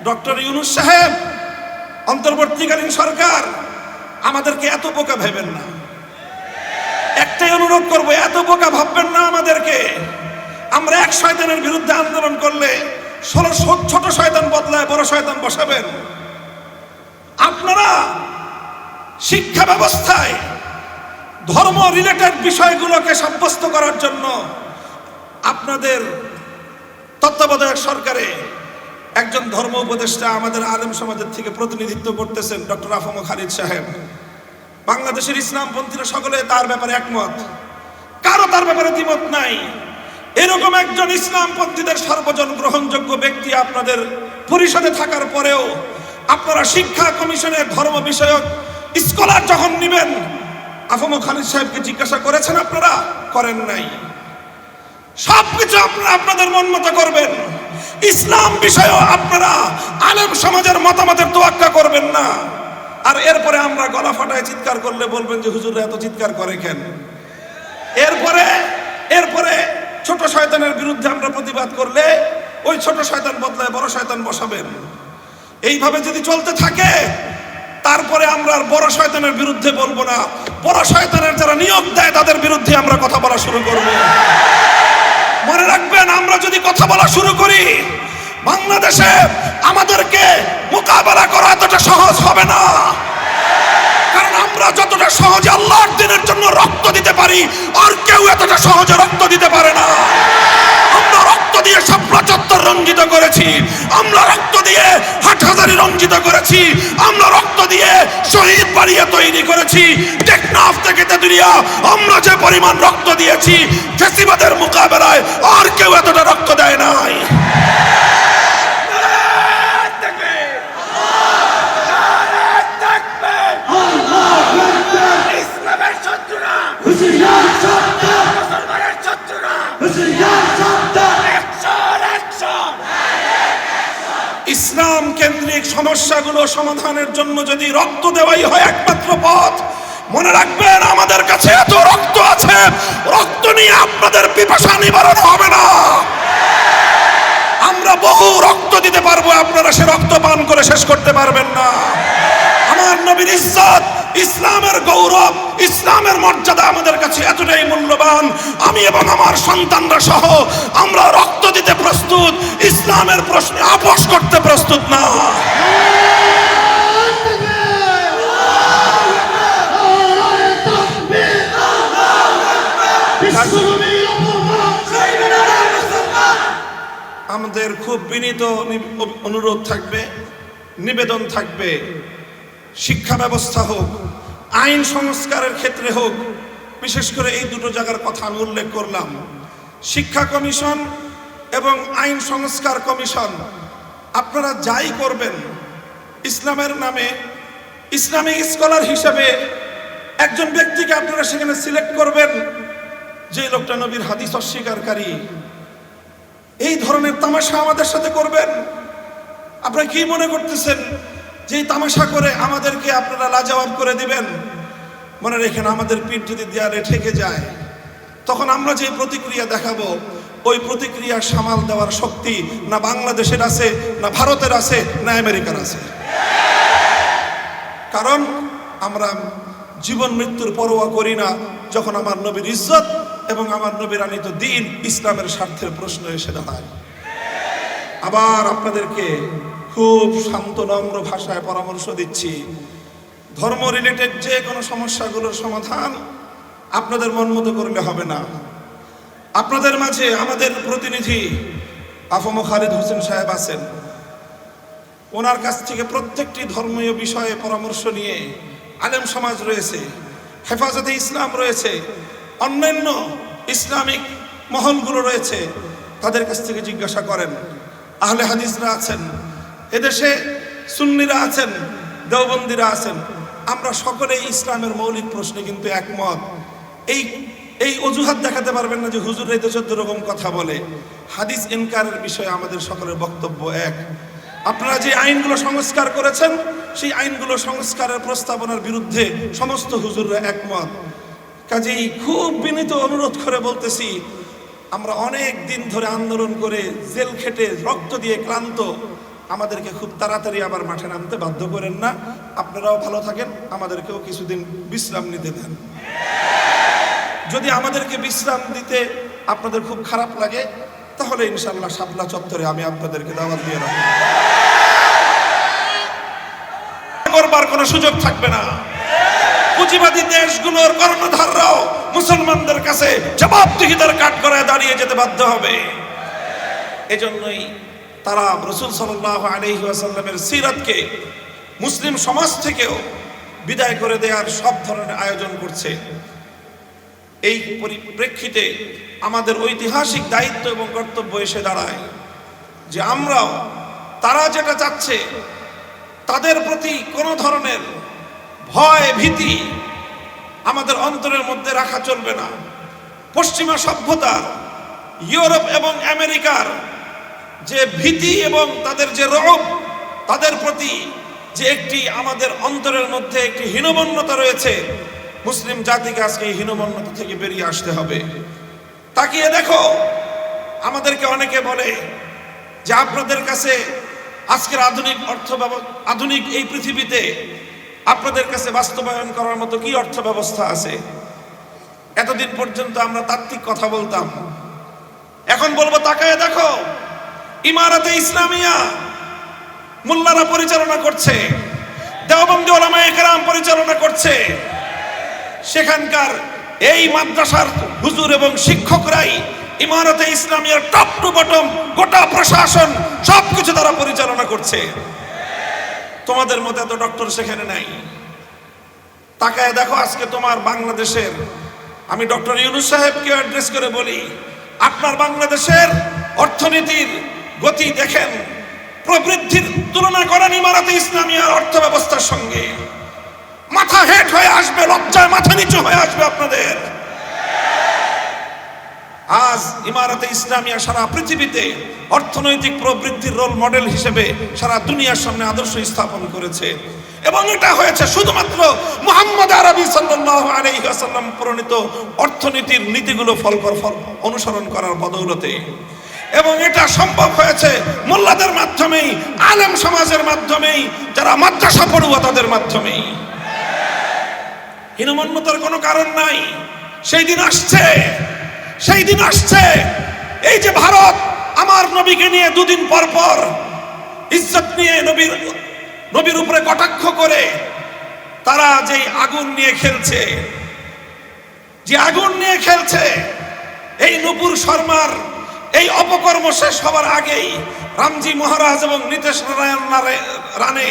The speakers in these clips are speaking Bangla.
ডক্টর ইউনূস সাহেব, অন্তর্বর্তীকালীন সরকার, আমাদেরকে এত বোকা ভেবেন না। একটাই অনুরোধ করব, এত বোকা ভাববেন না আমাদেরকে। আমরা এক শয়তানের বিরুদ্ধে আন্দোলন করলে 16 ছোট শয়তান বদলায় বড় শয়তান বসাবেন। আপনারা শিক্ষা ব্যবস্থায় ধর্ম রিলেটেড বিষয়গুলোকে সাব্যস্ত করার জন্য আপনাদের তত্ত্বাবধায়ক সরকারে একজন ধর্ম উপদেষ্টা আমাদের আলেম সমাজের থেকে প্রতিনিধিত্ব করতেছেন, ডক্টর আফম খালিদ সাহেব। বাংলাদেশের ইসলামপন্থীরা সকলে তার ব্যাপারে একমত, কারো তার ব্যাপারে দ্বিমত নাই। এরকম একজন ইসলামপন্থীদের সর্বজন গ্রহণযোগ্য ব্যক্তি আপনাদের পরিষদে থাকার পরেও আপনারা শিক্ষা কমিশনের ধর্ম বিষয়ক স্কলার যখন নেবেন, আফম খালিদ সাহেবকে জিজ্ঞাসা করেছেন? আপনারা করেন নাই। সবকিছু আপনারা আপনাদের মন মতো করবেন। ইসলাম বিষয়েও আপনারা আলেম সমাজের মতামতের তোয়াক্কা করবেন না। আর এরপরে আমরা গলা ফাটায় চিৎকার করলে বলবেন যে হুজুররা এত চিৎকার করে কেন? এরপরে ছোট শয়তানের বিরুদ্ধে আমরা প্রতিবাদ করলে ওই ছোট শয়তান বদলায় বড় শয়তান বসাবেন। এইভাবে যদি চলতে থাকে তারপরে আমরা আর বড় শয়তানের বিরুদ্ধে বলবো না, বড় শয়তানের যারা নিয়োগ দেয় তাদের বিরুদ্ধে আমরা কথা বলা শুরু করব। মনে রাখবেন, আমরা যদি কথা বলা শুরু করি বাংলাদেশে আমাদেরকে মোকাবেলা করা এতটা সহজ হবে না। কারণ আমরা যতটা সহজে আল্লাহর দ্বীনের জন্য রক্ত দিতে পারি আর কেউ এতটা সহজে রক্ত দিতে পারে না। আমরা রক্ত দিয়ে শাপলা চত্বর রঞ্জিত করেছি, আমরা রক্ত দিয়ে হাটহাজারী রঞ্জিত করেছি, আমরা রক্ত দিয়ে শহীদ বাড়িয়ে তৈরি করেছি। টেকনাফ থেকে তেতুলিয়া আমরা যে পরিমাণ রক্ত দিয়েছি ফ্যাসিবাদের মোকাবেলায় আর কেউ এতটা রক্ত দেয় নাই। ইসলাম কেন্দ্রিক সমস্যাগুলো সমাধানের জন্য যদি রক্ত দেওয়াই হয় একমাত্র পথ, মনে রাখবেন আমাদের কাছে এত রক্ত আছে, রক্ত নিয়ে আপনাদের পিপাসা নিবারণ হবে না। আমরা বহু রক্ত দিতে পারবো, আপনারা সে রক্ত পান করে শেষ করতে পারবেন না। আমার নবীর ইজ্জত, ইসলামের গৌরব, ইসলামের মর্যাদা আমাদের কাছে এতটাই মূল্যবান, আমি এবং আমার সন্তানরা সহ আমরা রক্ত দিতে প্রস্তুত, ইসলামের প্রশ্নে আপোষ করতে প্রস্তুত না। আমাদের খুব বিনীত অনুরোধ থাকবে, নিবেদন থাকবে, শিক্ষা ব্যবস্থা হোক, আইন সংস্কারের ক্ষেত্রে হোক, বিশেষ করে এই দুটো জায়গার কথা আমি উল্লেখ করলাম। শিক্ষা কমিশন এবং আইন সংস্কার কমিশন, আপনারা যাই করবেন ইসলামের নামে ইসলামিক স্কলার হিসেবে একজন ব্যক্তিকে আপনারা সেখানে সিলেক্ট করবেন যে লোকটা নবীর হাদিস অস্বীকারী। এই ধরনের তামাশা আমাদের সাথে করবেন? আপনারা কি মনে করতেছেন যে তামাশা করে আমাদেরকে আপনারা লাজবাব করে দিবেন? মনে রেখেন, আমাদের পিঠ যদি দেয়ালে ঠেকে যায় তখন আমরা যে প্রতিক্রিয়া দেখাবো ওই প্রতিক্রিয়া সামাল দেওয়ার শক্তি না বাংলাদেশের আছে, না ভারতের আছে, না আমেরিকার আছে। কারণ আমরা জীবন মৃত্যুর পরোয়া করি না যখন আমার নবীর ইজ্জত এবং আমার নবীর আনিত দ্বীন ইসলামের স্বার্থের প্রশ্ন এসে দাঁড়ায়। আবার আপনাদেরকে খুব শান্ত নম্র ভাষায় পরামর্শ দিচ্ছি, ধর্ম রিলেটেড যে কোনো সমস্যাগুলোর সমাধান আপনাদের মন মতো করলে হবে না। আপনাদের মাঝে আমাদের প্রতিনিধি আফম খালিদ হোসেন সাহেব আছেন, ওনার কাছ থেকে প্রত্যেকটি ধর্মীয় বিষয়ে পরামর্শ নিয়ে আলেম সমাজ রয়েছে, হেফাজতে ইসলাম রয়েছে, অন্যান্য ইসলামিক মহলগুলো রয়েছে, তাদের কাছ থেকে জিজ্ঞাসা করেন। আহলে হাদিসরা আছেন, এদেশে সুন্নিরা আছেন, দেওবন্দিরা আছেন, আমরা সকলেই ইসলামের মৌলিক প্রশ্নে কিন্তু একমত। এই অজুহাত দেখাতে পারবেন না যে হুজুর এই তো 14 রকম কথা বলে। হাদিস ইনকারের বিষয়ে আমাদের সকলের বক্তব্য এক। আপনারা যে আইনগুলো সংস্কার করেছেন সেই আইনগুলো সংস্কারের প্রস্তাবনার বিরুদ্ধে সমস্ত হুজুররা একমত। কাজেই খুব বিনীত অনুরোধ করে বলতেছি, আমরা অনেক দিন ধরে আন্দোলন করে জেল খেটে রক্ত দিয়ে ক্লান্ত, আমাদেরকে খুব তাড়াতাড়ি আবার মাঠে নামতে বাধ্য করেন না। আপনারাও ভালো থাকেন, আমাদেরকেও কিছুদিন বিশ্রাম নিতে দেন। যদি আমাদেরকে বিশ্রাম দিতে আপনাদের খুব খারাপ লাগে, তাহলে ইনশাআল্লাহ শাপলা চত্বরে আমি আপনাদেরকে দাওয়াত দিয়ে রাখবো। করবার কোনো সুযোগ থাকবে না। পুঁজিবাদী দেশগুলোর কর্ণধাররাও মুসলমানদের কাছে জবাবদিহিতার কাঠগড়ায় দাঁড়িয়ে যেতে বাধ্য হবে। এজন্যই তারা রাসূল সাল্লাল্লাহু আলাইহি ওয়াসাল্লামের সিরাতকে মুসলিম সমাজ থেকেও বিদায় করে দেওয়ার সব ধরনের আয়োজন করছে। এই পরিপ্রেক্ষিতে আমাদের ঐতিহাসিক দায়িত্ব এবং কর্তব্য এসে দাঁড়ায় যে আমরাও তারা যেটা চাচ্ছে তাদের প্রতি কোনো ধরনের ভয় ভীতি আমাদের অন্তরের মধ্যে রাখা চলবে না। পশ্চিমা সভ্যতা, ইউরোপ এবং আমেরিকার যে ভীতি এবং তাদের যে রব, তাদের প্রতি যে একটি আমাদের অন্তরের মধ্যে একটি হীনমন্যতা রয়েছে, মুসলিম জাতিকে আজকে এই হীনমন্যতা থেকে বেরিয়ে আসতে হবে। তাকিয়ে দেখো, আমাদেরকে অনেকে বলে যে আপনাদের কাছে আজকের আধুনিক এই পৃথিবীতে আপনাদের কাছে বাস্তবায়ন করার মতো কি অর্থ ব্যবস্থা আছে? এতদিন পর্যন্ত আমরা তাত্ত্বিক কথা বলতাম, এখন বলবো তাকায় দেখো, ইমারতে ইসলামিয়া মোল্লারা পরিচালনা করছে, দেওবন্দি উলামায়ে কেরাম পরিচালনা করছে। সেখানকার এই মাদ্রাসার হুজুর এবং শিক্ষকরাই ইমারতে ইসলামিয়ার টপ টু বটম গোটা প্রশাসন সবকিছু তারা পরিচালনা করছে। তোমাদের মতো এত ডক্টর সেখানে নাই। তাকায় দেখো আজকে তোমার বাংলাদেশের, আমি ডক্টর ইউনূস সাহেবকে অ্যাড্রেস করে বলি, আপনার বাংলাদেশের অর্থনীতির গতি দেখেন, প্রবৃদ্ধির তুলনা করেন ইমারতে ইসলামিয়ার অর্থ ব্যবস্থার সঙ্গে, মাথা হেট হয়ে আসবে, লজ্জায় মাথা নিচু হয়ে আসবে আপনাদের। আজ ইমারতে ইসলামিয়া সারা পৃথিবীতে অর্থনৈতিক প্রবৃদ্ধির রোল মডেল হিসেবে সারা দুনিয়ার সামনে আদর্শ স্থাপন করেছে, এবং এটা হয়েছে শুধুমাত্র মুহাম্মদ আরবি সাল্লাল্লাহু আলাইহি ওয়াসাল্লাম প্রণীত অর্থনীতির নীতিগুলো অনুসরণ করার বদৌলতে। এবং এটা সম্ভব হয়েছে মোল্লাদের মাধ্যমেই, আলেম সমাজের মাধ্যমেই, যারা মাদ্রাসা পড়ুয়া তাদের মাধ্যমেই। হীনমন্যতার কোনো কারণ নাই। সেই দিন আসছে, সেই দিন আসছে, এই যে ভারত আমার নবীকে নিয়ে দুদিন পর পর ইজ্জত নিয়ে নবীর উপরে কটাক্ষ করে তারা যেই আগুন নিয়ে খেলছে, যে আগুন নিয়ে খেলছে, এই নূপুর শর্মার এই অপকর্ম শেষ হবার আগেই রামজি মহারাজ এবং নীতিশ নারায়ণ রানে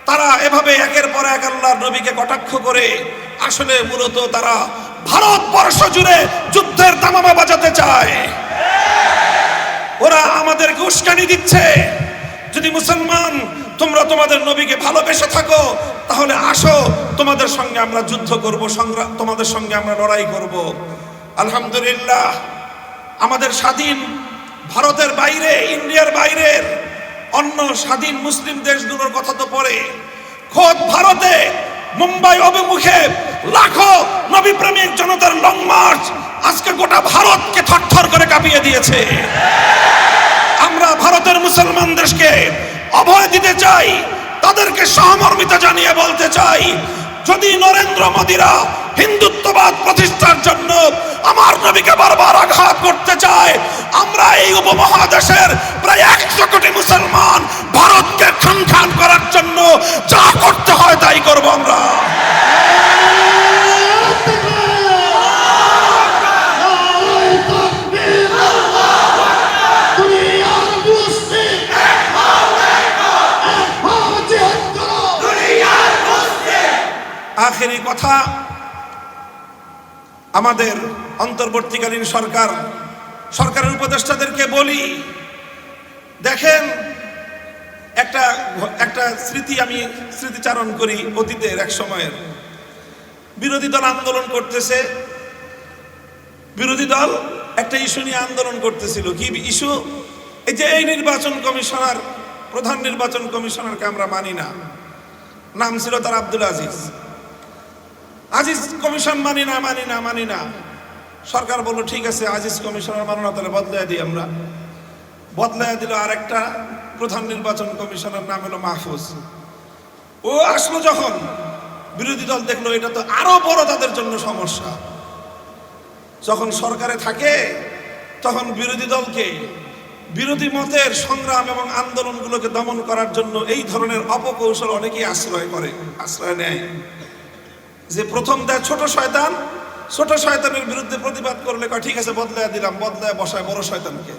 তারা এভাবে একের পর এক আল্লাহর নবীকে কটাক্ষ করে আসলে মূলত তারা ভারতবর্ষ জুড়ে যুদ্ধের দামামা বাজাতে চায়। ওরা আমাদেরকে উস্কানি দিচ্ছে, যদি মুসলমান তোমরা তোমাদের নবীকে ভালোবেসে থাকো তাহলে আসো, তোমাদের সঙ্গে আমরা যুদ্ধ করব, তোমাদের সঙ্গে আমরা লড়াই করব। আলহামদুলিল্লাহ, আমাদের স্বাধীন ভারতের বাইরে, ইন্ডিয়ার বাইরের অন্য স্বাধীন মুসলিম দেশগুলোর কথা তো পরে, খোদ ভারতে মুম্বাই অভিমুখে লাখো নবী প্রেমিক জনতার লং মার্চ আজকে গোটা ভারতকে থরথর করে কাঁপিয়ে দিয়েছে। আমরা ভারতের মুসলমানদেরকে অভয় দিতে চাই, তাদেরকে সহমর্মিতা জানিয়ে বলতে চাই, যদি নরেন্দ্র মোদীরা হিন্দুত্ববাদ প্রতিষ্ঠার জন্য আমার নবীকে বারবার আঘাত করতে চায়, আমরা এই উপমহাদেশের প্রায় 100 কোটি মুসলমান ভারতকে খান করার জন্য যা করতে হয় তাই করব আমরা। আখেরি কথা, আমাদের অন্তর্বর্তীকালীন সরকারের উপদেষ্টাদেরকে বলি, দেখেন একটা আমি স্মৃতিচারণ করি অতীতের এক সময়ের। বিরোধী দল আন্দোলন করতেছে, বিরোধী দল একটা ইস্যু নিয়ে আন্দোলন করতেছিল। কি ইস্যু? এই যে এই নির্বাচন কমিশনার, প্রধান নির্বাচন কমিশনারকে আমরা মানি না, নাম ছিল তার আব্দুল আজিজ কমিশন মানি না। সরকার বলল ঠিক আছে, আজিজ কমিশনার মানো না, তাহলে বদলাই দিই আমরা। বদলাই দিল আরেকটা প্রধান নির্বাচন কমিশনার নাম হলো মাহফুজ। ও আসলো যখন বিরোধী দল দেখলো এটা তো আরো বড় তাদের জন্য সমস্যা। যখন সরকারে থাকে তখন বিরোধী দলকে বিরোধী মতের সংগ্রাম এবং আন্দোলনগুলোকে দমন করার জন্য এই ধরনের অপকৌশল অনেকেই আশ্রয় নেয়। যে প্রথম দেয় ছোট শয়তান, ছোট শয়তানের বিরুদ্ধে প্রতিবাদ করলে কয় ঠিক আছে বদলায় দিলাম, বদলায় বসায় বড় শয়তানকে।